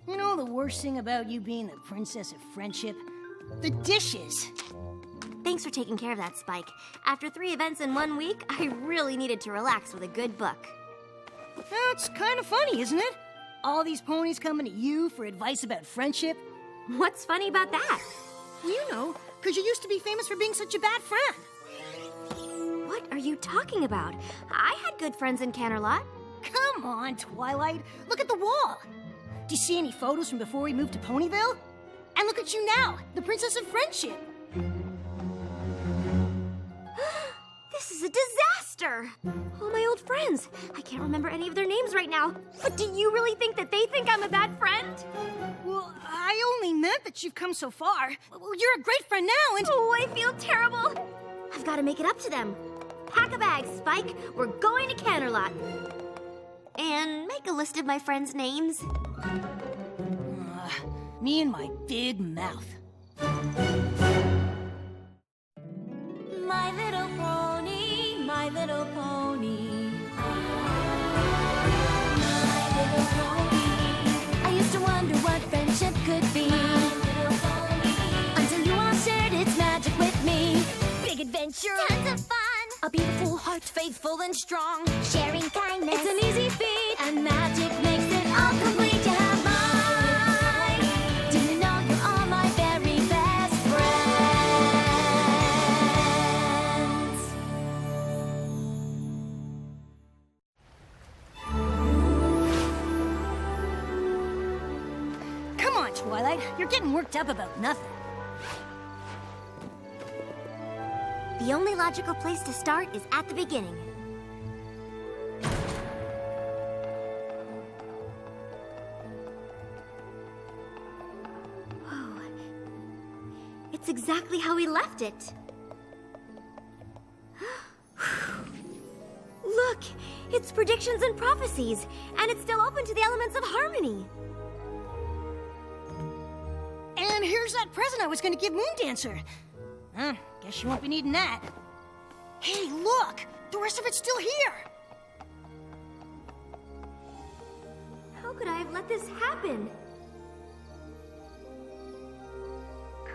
You know the worst thing about you being the princess of friendship? The dishes. Thanks for taking care of that, Spike. After 3 events in 1 week, I really needed to relax with a good book. It's kind of funny, isn't it? All these ponies coming to you for advice about friendship. What's funny about that? You know, because you used to be famous for being such a bad friend. What are you talking about? I had good friends in Canterlot. Come on, Twilight. Look at the wall. Do you see any photos from before we moved to Ponyville? And look at you now, the princess of friendship. This is a disaster! All my old friends. I can't remember any of their names right now. But do you really think that they think I'm a bad friend? Well, I only meant that you've come so far. Well, you're a great friend now, and... Oh, I feel terrible. I've got to make it up to them. Pack a bag, Spike. We're going to Canterlot. And make a list of my friends' names. Me and my big mouth. My little pony, my little pony. My little pony. I used to wonder what friendship could be. My little pony. Until you all shared its magic with me. Big adventure. Tons of fun. A beautiful heart, faithful and strong. Sharing kindness. It's an easy feat. And magic makes it all complete. You have mine. Do you know you're all my very best friends? Come on, Twilight. You're getting worked up about nothing. The only logical place to start is at the beginning. Whoa. It's exactly how we left it. Look, it's predictions and prophecies, and it's still open to the elements of harmony. And here's that present I was going to give Moondancer. Guess you won't be needing that. Hey, look! The rest of it's still here! How could I have let this happen?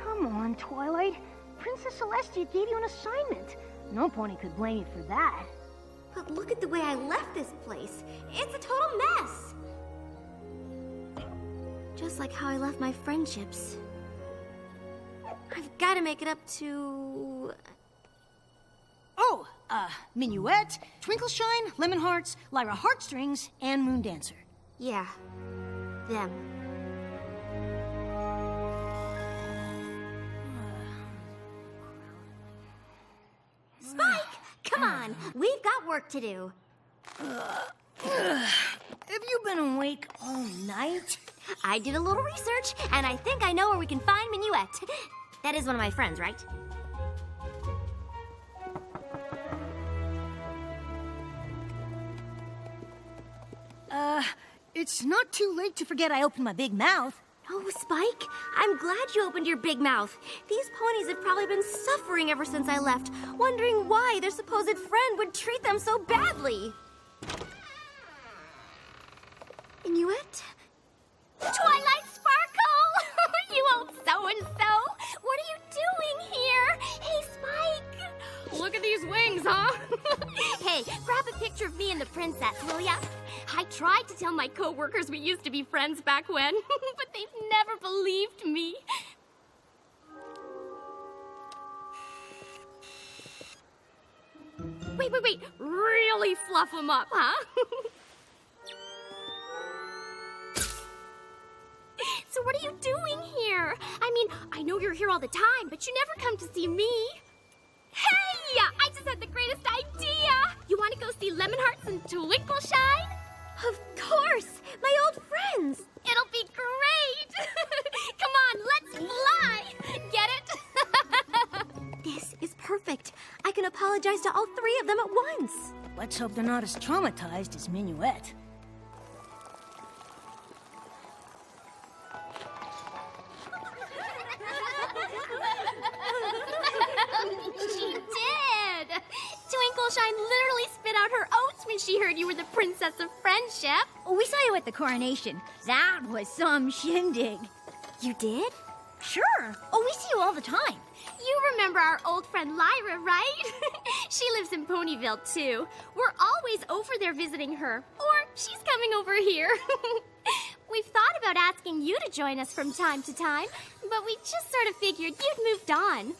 Come on, Twilight. Princess Celestia gave you an assignment. No pony could blame you for that. But look at the way I left this place. It's a total mess. Just like how I left my friendships. I've got to make it up to... Oh, Minuet, Twinkleshine, Lemon Hearts, Lyra Heartstrings, and Moondancer. Yeah, them. Spike, come on. We've got work to do. Have you been awake all night? I did a little research, and I think I know where we can find Minuet. That is one of my friends, right? It's not too late to forget I opened my big mouth. Oh, Spike, I'm glad you opened your big mouth. These ponies have probably been suffering ever since I left, wondering why their supposed friend would treat them so badly. Minuet? Twilight Sparkle! You old so-and-so! What are you doing here? Hey, Spike! Look at these wings, huh? Hey, grab a picture of me and the princess, will ya? I tried to tell my co-workers we used to be friends back when, but they've never believed me. Wait. Really fluff them up, huh? So what are you doing here? I mean, I know you're here all the time, but you never come to see me. Hey! I just had the greatest idea! You want to go see Lemon Hearts and Twinkleshine? Of course! My old friends! It'll be great! Come on, let's fly! Get it? This is perfect. I can apologize to all 3 of them at once. Let's hope they're not as traumatized as Minuet. She did! Twinkleshine literally spit out out her oats when she heard you were the Princess of Friendship. We saw you at the coronation. That was some shindig. You did? Sure. Oh, we see you all the time. You remember our old friend Lyra, right? She lives in Ponyville, too. We're always over there visiting her. Or she's coming over here. We've thought about asking you to join us from time to time, but we just sort of figured you'd moved on.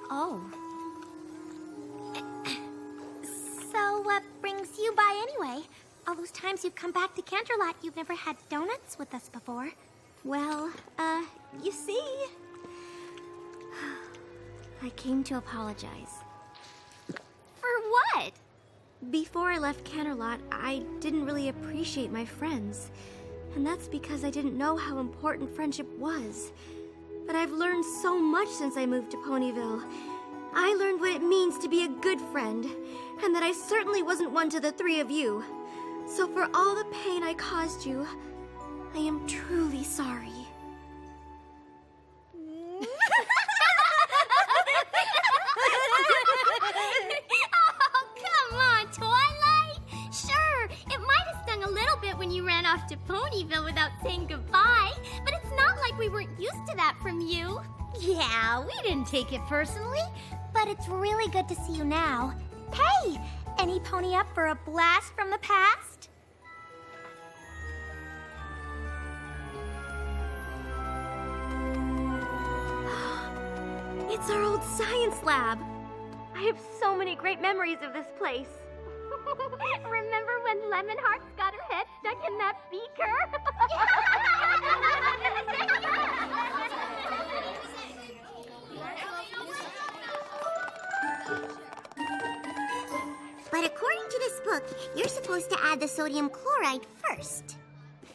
Oh. So what brings you by anyway? All those times you've come back to Canterlot, you've never had donuts with us before. Well, you see... I came to apologize. For what? Before I left Canterlot, I didn't really appreciate my friends. And that's because I didn't know how important friendship was. But I've learned so much since I moved to Ponyville. I learned what it means to be a good friend, and that I certainly wasn't one to the three of you. So for all the pain I caused you, I am truly sorry. Oh, come on, Twilight. Sure, it might have stung a little bit when you ran off to Ponyville without saying goodbye, but it's not like we weren't used to that from you. Yeah, we didn't take it personally. But it's really good to see you now. Hey, any pony up for a blast from the past? It's our old science lab. I have so many great memories of this place. Remember when Lemonhearts got her head stuck in that beaker? But according to this book, you're supposed to add the sodium chloride first.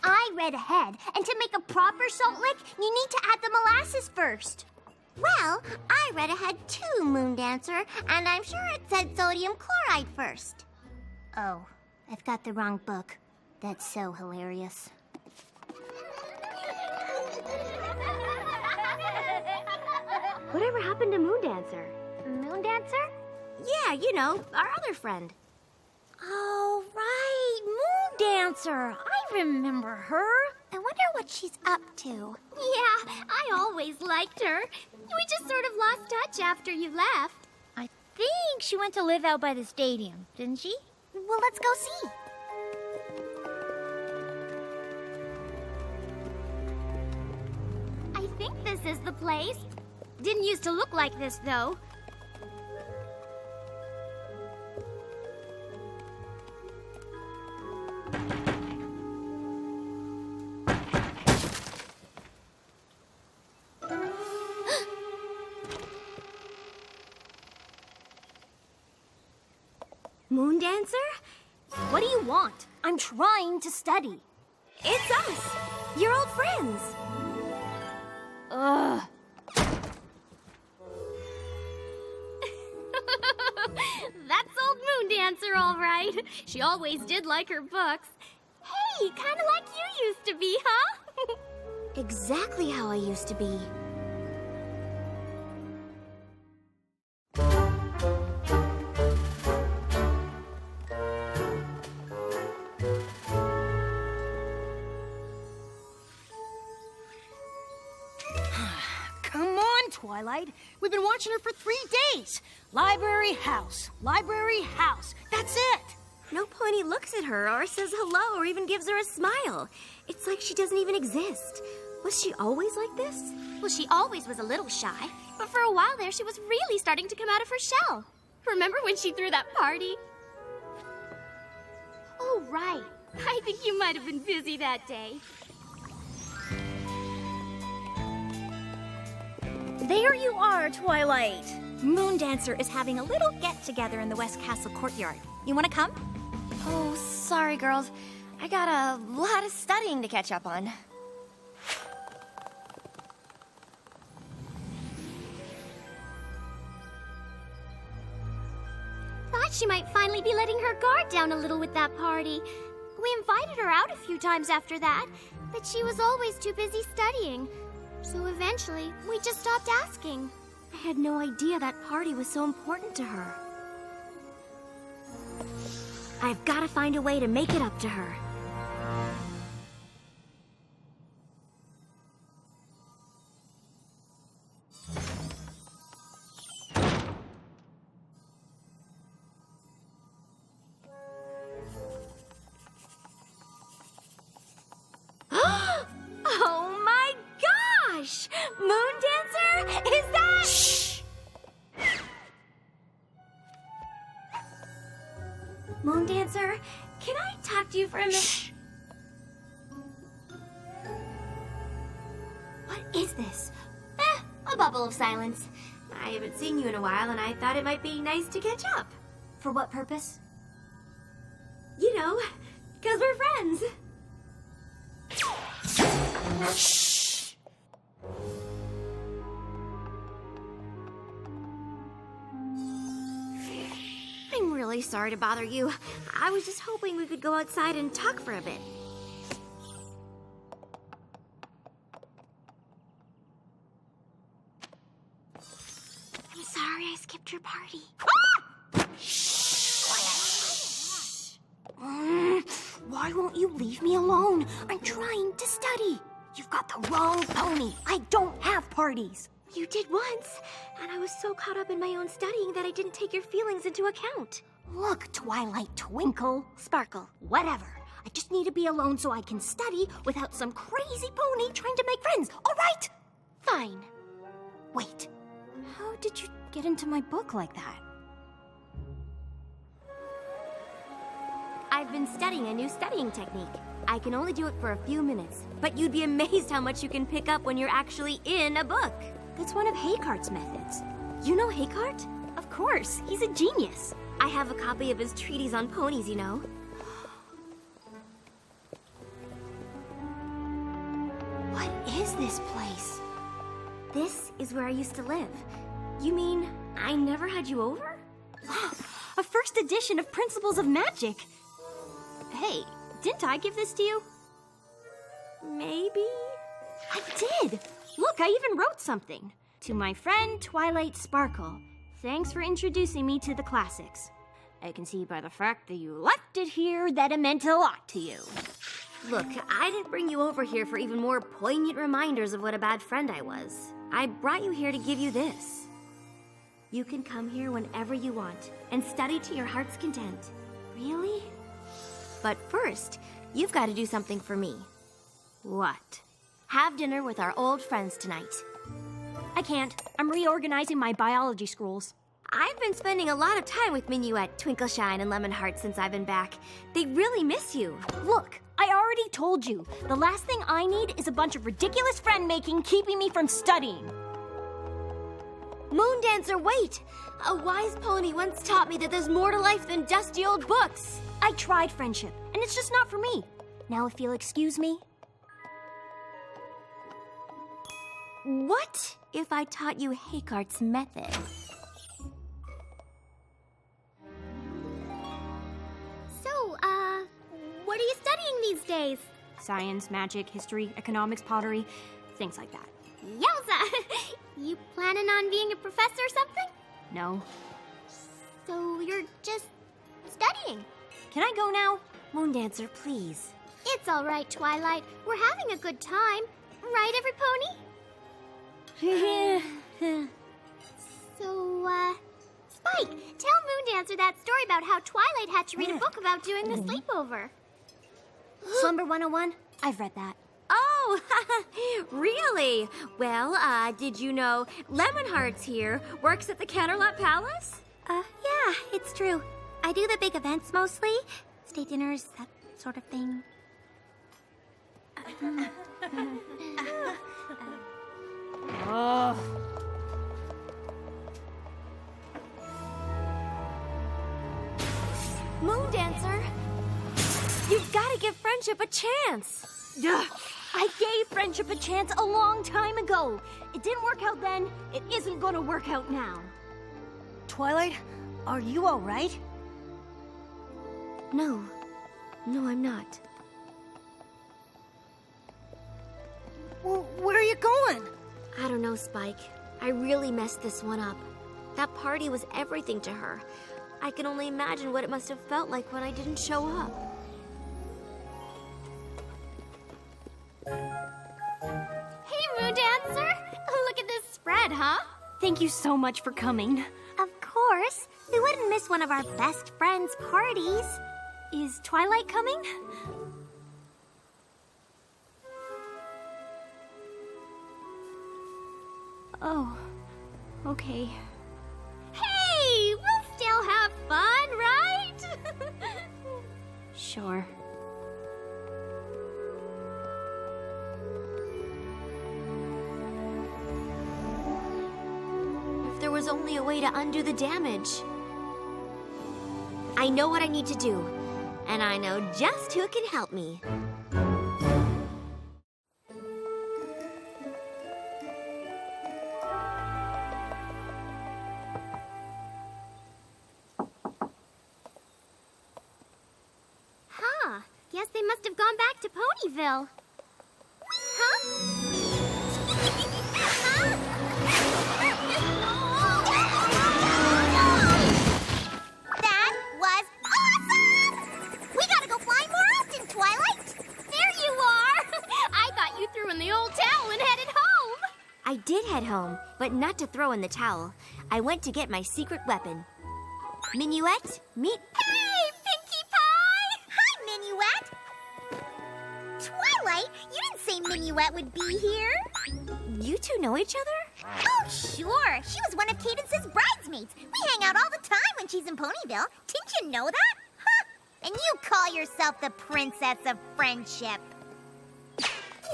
I read ahead, and to make a proper salt lick, you need to add the molasses first. Well, I read ahead too, Moondancer, and I'm sure it said sodium chloride first. Oh, I've got the wrong book. That's so hilarious. Whatever happened to Moondancer? Moondancer? Yeah, you know, our other friend. Oh, right. Moondancer. I remember her. I wonder what she's up to. Yeah, I always liked her. We just sort of lost touch after you left. I think she went to live out by the stadium, didn't she? Well, let's go see. I think this is the place. Didn't used to look like this, though. Moondancer? What do you want? I'm trying to study. It's us, your old friends. Ugh. That's old Moondancer, all right. She always did like her books. Hey, kind of like you used to be, huh? Exactly how I used to be. Come on, Twilight. We've been watching her for 3 days. Library house. Library house. That's it. No pony looks at her or says hello or even gives her a smile. It's like she doesn't even exist. Was she always like this? Well, she always was a little shy, but for a while there, she was really starting to come out of her shell. Remember when she threw that party? Oh, right. I think you might have been busy that day. There you are, Twilight. Moondancer is having a little get-together in the West Castle courtyard. You want to come? Oh, sorry, girls. I got a lot of studying to catch up on. Thought she might finally be letting her guard down a little with that party. We invited her out a few times after that, but she was always too busy studying. So eventually, we just stopped asking. I had no idea that party was so important to her. I've got to find a way to make it up to her. Oh my gosh! Moon Dancer? Is that... Shh! Moon Dancer, can I talk to you for a minute? Shh! What is this? A bubble of silence. I haven't seen you in a while, and I thought it might be nice to catch up. For what purpose? You know, 'cause we're friends. Shh! I'm really sorry to bother you. I was just hoping we could go outside and talk for a bit. I'm sorry I skipped your party. Why won't you leave me alone? I'm trying to study. You've got the wrong pony. I don't have parties. You did once, and I was so caught up in my own studying that I didn't take your feelings into account. Look, Twilight, Twinkle, Sparkle, whatever. I just need to be alone so I can study without some crazy pony trying to make friends, all right? Fine. Wait, how did you get into my book like that? I've been studying a new studying technique. I can only do it for a few minutes, but you'd be amazed how much you can pick up when you're actually in a book. That's one of Haycart's methods. You know Haycart? Of course, he's a genius. I have a copy of his treatise on ponies, you know. What is this place? This is where I used to live. You mean I never had you over? A first edition of Principles of Magic. Hey, didn't I give this to you? Maybe? I did. Look, I even wrote something. To my friend Twilight Sparkle, thanks for introducing me to the classics. I can see by the fact that you left it here that it meant a lot to you. Look, I didn't bring you over here for even more poignant reminders of what a bad friend I was. I brought you here to give you this. You can come here whenever you want and study to your heart's content. Really? But first, you've got to do something for me. What? Have dinner with our old friends tonight. I can't. I'm reorganizing my biology scrolls. I've been spending a lot of time with Minyu at Twinkleshine and Lemonheart since I've been back. They really miss you. Look, I already told you. The last thing I need is a bunch of ridiculous friend-making keeping me from studying. Moon Dancer, wait! A wise pony once taught me that there's more to life than dusty old books. I tried friendship, and it's just not for me. Now if you'll excuse me. What if I taught you Haycart's method? So, what are you studying these days? Science, magic, history, economics, pottery, things like that. Yowza! You planning on being a professor or something? No. So you're just studying? Can I go now? Moon Dancer, please. It's all right, Twilight. We're having a good time. Right, every pony? So, Spike, tell Moon Dancer that story about how Twilight had to read a book about doing the sleepover. Slumber 101? I've read that. Oh, really? Well, did you know Lemonheart's here, works at the Canterlot Palace? Yeah, it's true. I do the big events mostly. State dinners, that sort of thing. Oh. Moon Dancer, you've got to give friendship a chance. Ugh. I gave friendship a chance a long time ago. It didn't work out then. It isn't gonna work out now. Twilight, are you all right? No, I'm not. Where are you going? I don't know, Spike. I really messed this one up. That party was everything to her. I can only imagine what it must have felt like when I didn't show up. Hey, Moon Dancer! Look at this spread, huh? Thank you so much for coming. Of course. We wouldn't miss one of our best friends' parties. Is Twilight coming? Oh, okay. Hey, we'll still have fun, right? Sure. If there was only a way to undo the damage. I know what I need to do, and I know just who can help me. Huh. Guess they must have gone back to Ponyville. Huh? That was awesome! We gotta go flying more often, Twilight! There you are! I thought you threw in the old towel and headed home. I did head home, but not to throw in the towel. I went to get my secret weapon. Minuet, meet... Hey, Pinkie Pie! Hi, Minuet! Twilight, you didn't say Minuet would be here. You two know each other? Oh, sure. She was one of Cadence's bridesmaids. We hang out all the time when she's in Ponyville. Didn't you know that? Huh. And you call yourself the Princess of Friendship.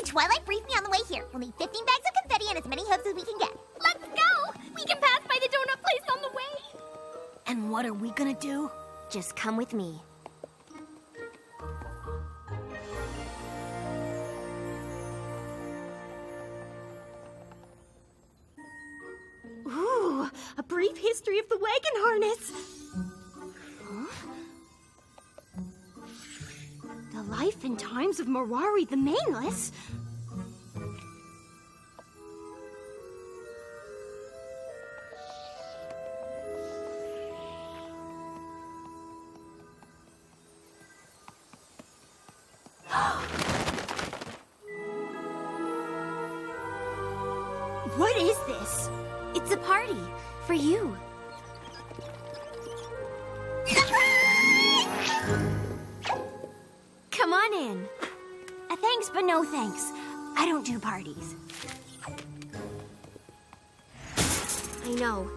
Twilight briefed me on the way here. We'll need 15 bags of confetti and as many hoops as we can get. Let's go! We can pass by the donut place on the way. And what are we gonna do? Just come with me. Ooh, a brief history of the wagon harness. Huh? The life and times of Mirari the Maneless. What is this? It's a party for you. Come on in. Thanks, but no thanks. I don't do parties. I know,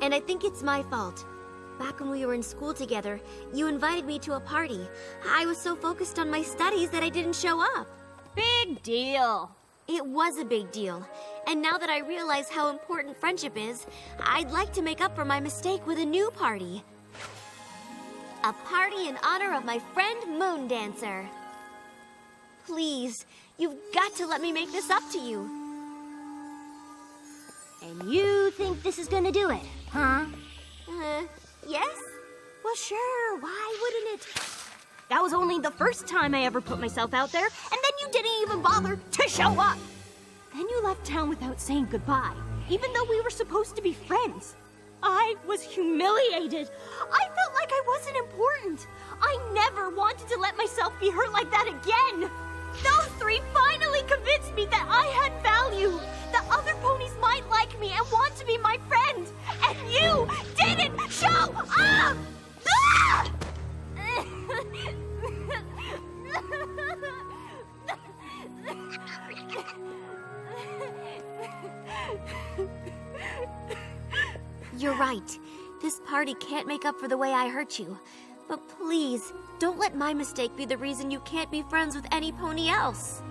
and I think it's my fault. Back when we were in school together, you invited me to a party. I was so focused on my studies that I didn't show up. Big deal. It was a big deal. And now that I realize how important friendship is, I'd like to make up for my mistake with a new party. A party in honor of my friend Moon Dancer. Please, you've got to let me make this up to you. And you think this is gonna do it, huh? Yes? Well, sure, why wouldn't it? That was only the first time I ever put myself out there, and then you didn't even bother to show up. Then you left town without saying goodbye, even though we were supposed to be friends. I was humiliated. I felt like I wasn't important. I never wanted to let myself be hurt like that again. Those three finally convinced me that I had value, that other ponies might like me and want to be my friend. And you didn't show up! Ah! You're right. This party can't make up for the way I hurt you. But please, don't let my mistake be the reason you can't be friends with any pony else.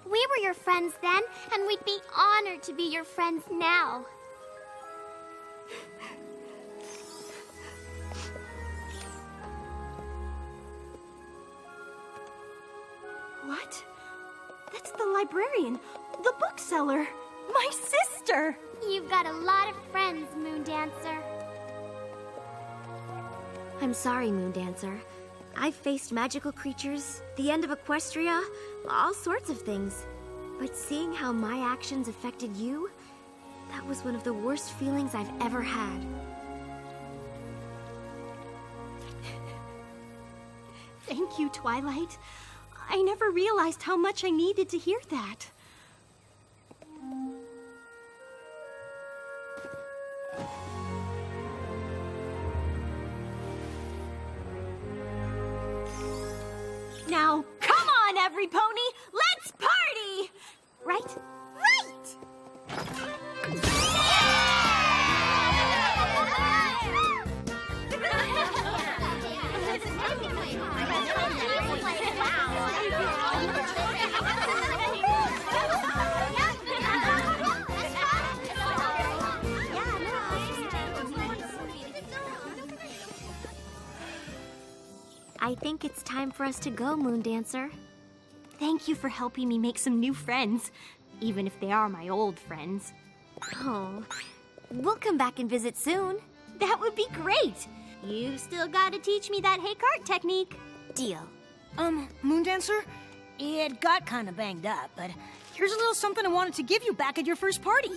We were your friends then, and we'd be honored to be your friends now. What? That's the librarian, the bookseller, my sister. You've got a lot of friends, Moon Dancer. I'm sorry, Moon Dancer. I've faced magical creatures, the end of Equestria, all sorts of things. But seeing how my actions affected you, that That was one of the worst feelings I've ever had. Thank you, Twilight. I never realized how much I needed to hear that. Now, come on, every pony! Let's party! Right? Right! I think it's time for us to go, Moon Dancer. Thank you for helping me make some new friends, even if they are my old friends. Oh, we'll come back and visit soon. That would be great! You still gotta teach me that hay cart technique. Deal. Moondancer? It got kind of banged up, but here's a little something I wanted to give you back at your first party.